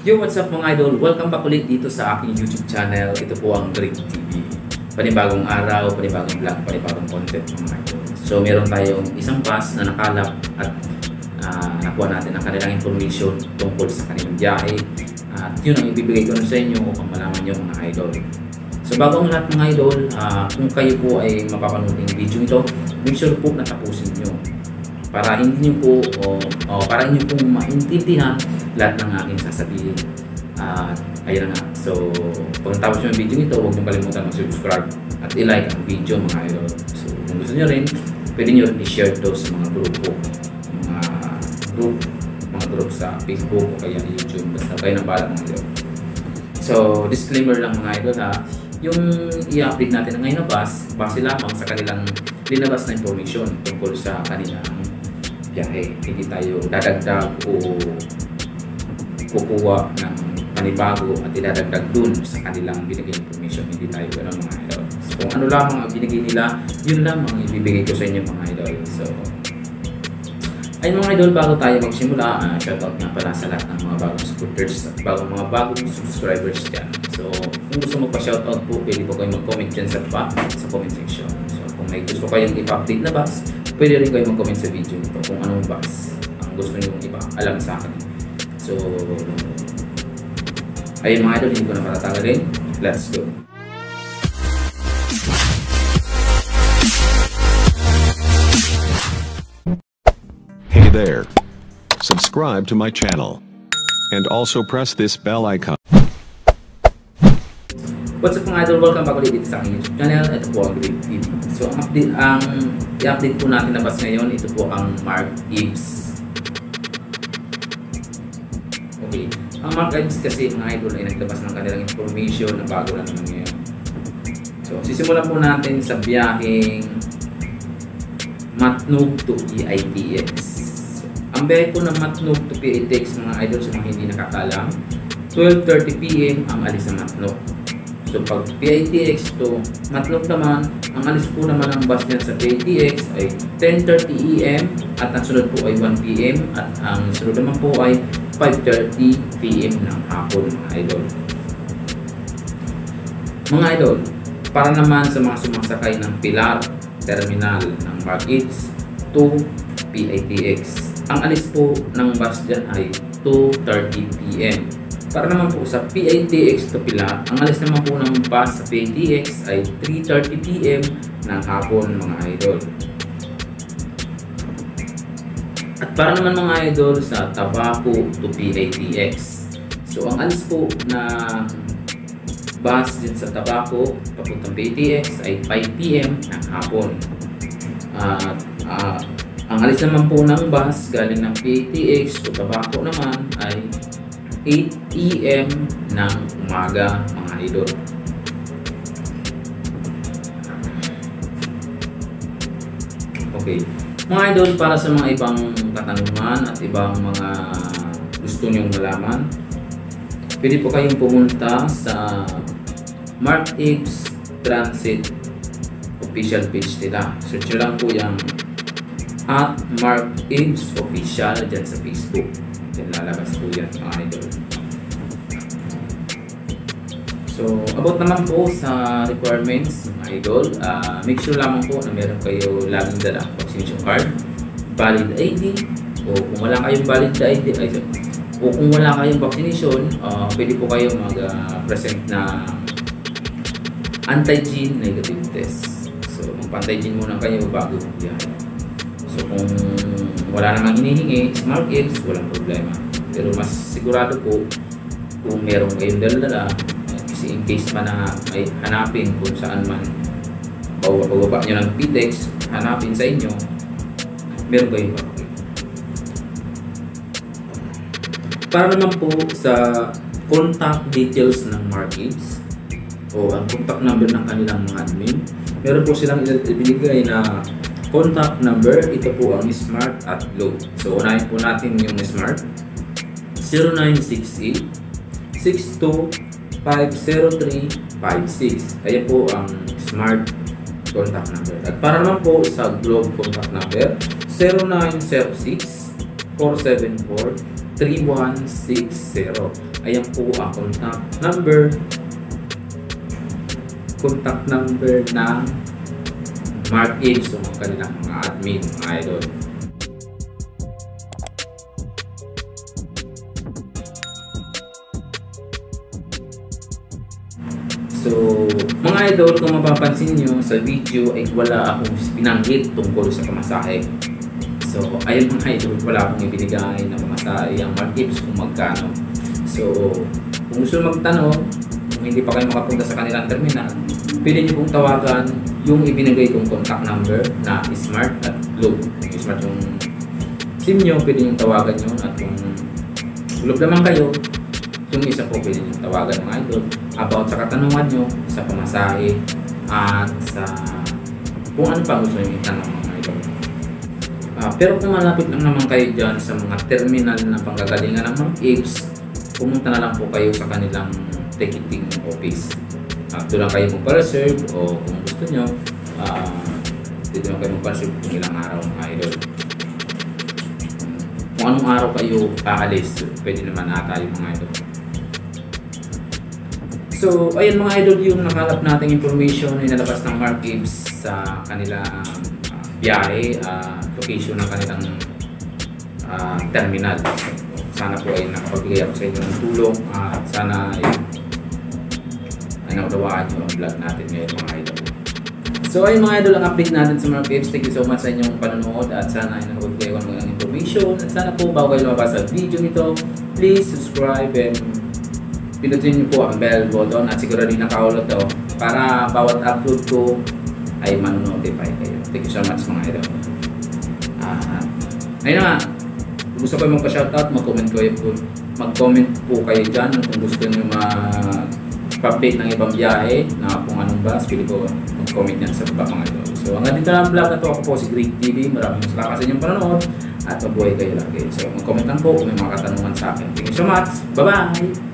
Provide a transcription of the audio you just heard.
Yo, what's up mga idol? Welcome back ulit dito sa aking YouTube channel. Ito po ang Greg TV. Panibagong araw, panibagong vlog, panibagong content mga idol. So meron tayong isang bus na nakalap at nakuha natin ang kanilang information tungkol sa kanilang biyahe. At yun ang ibibigay ko sa inyo upang malaman nyo mga idol. So bago ang lahat mga idol, kung kayo po ay mapapanood ng video ito, make sure po na tapusin nyo. Para hindi nyo po, para hindi nyo po maintindihan lahat ng aking sasabihin. Ayun na nga. So, pag natapos nyo yung video nito, huwag nyo kalimutan mag-subscribe at i-like ang video mga idol. So, kung gusto nyo rin, pwede nyo rin i-share ito sa mga grupo. Mga group sa Facebook o kaya YouTube. Basta kayo nang bahala mga idol. So, disclaimer lang mga idol ha. Yung i-update natin ngayon na base lamang sa kanilang linabas na information tungkol sa kanilang biyahe. Hindi tayo dadagdag o kukuha ng panibago at idadagdag dun sa kanilang binigay information. Hindi tayo gano'n mga idol. So, kung ano lamang ang binigay nila, yun lamang ang ibibigay ko sa inyo mga idol. So, ayun mga idol, bago tayo magsimula, shoutout nga pala sa lahat ng mga bagong supporters at mga bagong subscribers dyan. So, kung gusto magpa-shoutout po, pwede po kayo mag-comment dyan sa comment section. So, kung may gusto kayong ipa-update na bus, pwede rin kayo mag-comment sa video nito kung anong bus ang gusto nyo ipa-alam sa akin. So, ayun mga idol, hindi ko na patatagalin. Let's go! Hey there! Subscribe to my channel. And also press this bell icon. What's up mga idol? Welcome back ulit dito sa aking YouTube channel. Ito po ang Greg TV. So, ang i-update po natin na bus ngayon, ito po ang Mark Ives. Okay. Ang Mark Ives kasi mga idol ay naglabas ng kanilang information na bago lang naman ngayon. So, sisimulan po natin sa biyaheng Matnog to PITX. So, ang biyahe po ng Matnog to PITX mga idol sa mga hindi nakakalam, 12:30 PM ang alis sa Matnog. So, pag PITX to Matnog naman, ang alis po naman ng bus niyan sa PITX ay 10:30 AM at ang sunod po ay 1 PM at ang sunod naman po ay 5:30 PM ng hapon mga idol. Mga idol, para naman sa mga sumasakay ng Pilar Terminal ng Mark Ives to PITX, ang alis po ng bus dyan ay 2:30 PM. Para naman po sa PITX to Pilar, ang alis naman po ng bus sa PITX ay 3:30 PM ng hapon mga idol. At para naman mga idol sa Tabaco to PITX. So ang alis po na bus din sa Tabaco papuntang PITX ay 5 PM ng hapon. Ang alis naman po ng bus galing ng PITX to Tabaco naman ay 8 PM ng umaga mga idol. Okay. Mga idol, para sa mga ibang katanungan at ibang mga gusto nyong malaman, pwede po kayong pumunta sa Mark Ives Transit official page nila. Search nyo lang po yung at Mark Ives official dyan sa Facebook. Yan, lalabas po yan mga idol. So, about naman po sa requirements mga idol, make sure lamang po na meron kayo laging dala vaccination card, valid ID, o kung wala kayong valid ID, o kung wala kayong vaccination, pwede po kayo mag-present na antigen negative test. So, mag-antigen muna kayo bago yan. So, kung wala namang hinihingi, Mark Ives, walang problema. Pero mas sigurado po kung meron kayong dala-dala, kasi in case pa na ay hanapin kung saan man pababa nyo ng PTEX, hanapin sa inyo, meron kayong papakita. Para naman po sa contact details ng Mark Ives o ang contact number ng kanilang mga admin, meron po silang ibinigay na contact number. Ito po ang Smart at Globe. So, unahin po natin yung Smart. 0968 62-50356. Ayan po ang Smart contact number. At para naman po sa Globe contact number, 0906 474 3160. Ayan po ang contact number ng Mark Ames, so kanilang mga admin, mga idol. So, mga idol, kung mapapansin nyo sa video ay wala akong binanggit tungkol sa pamasahe. So, ayun mga idol, wala akong ibinigay na pamasahe ang Mark Ames kung magkano. So, kung gusto magtanong, kung hindi pa kayo makapunta sa kanilang terminal, pwede nyo pong tawagan yung ibinigay kong contact number na Smart at Globe. Yung Smart yung SIM nyo, pwede nyo tawagan yun. At kung Globe naman kayo, yung isa po pwede nyo tawagan mga idol about sa katanungan nyo sa pamasahe at sa kung ano pa gusto nyo itanong mga idol. Pero kung malapit lang naman kayo dyan sa mga terminal na panggagalingan ng Mark Ames, pumunta na lang po kayo sa kanilang ticketing office. Doon lang kayo magpa-reserve o kung gusto nyo, dito lang kayo magpa-reserve kung ilang araw mga idol. Kung anong araw kayo aalis, pwede naman ata yung mga idol. So, ayun mga idol, yung nakalap nating information na inalabas ng Mark Ames sa kanilang biyahe, location ng kanilang terminal. Sana po ay nakapagbigay ako sa inyo ng tulong at sana ay naunawaan nyo ang vlog natin ngayon mga idol. So ayun mga idol, ang update natin sa Mark Ames. Thank you so much sa inyong panonood at sana ay nakapagbigay ako ng information. At sana po bago kayo lumabas sa video nito, please subscribe and pinutin niyo po ang bell button at siguraduhin nakaulot to para bawat upload ko ay manonotify kayo. Thank you so much mga idol. Ayun na nga, gusto ko magpa-shoutout, mag-comment po kayo dyan kung gusto niyo mag-update ng ibang biyahe na kung anong bus, pili ko mag-comment yan sa baba mga idol. So hanggang dito lang ang vlog na to. Ako po si Great TV. Maraming salamat sa inyong panonood at mabuhay kayo lagi. So mag-comment lang po kung may mga katanungan sa akin. Thank you so much. Bye-bye!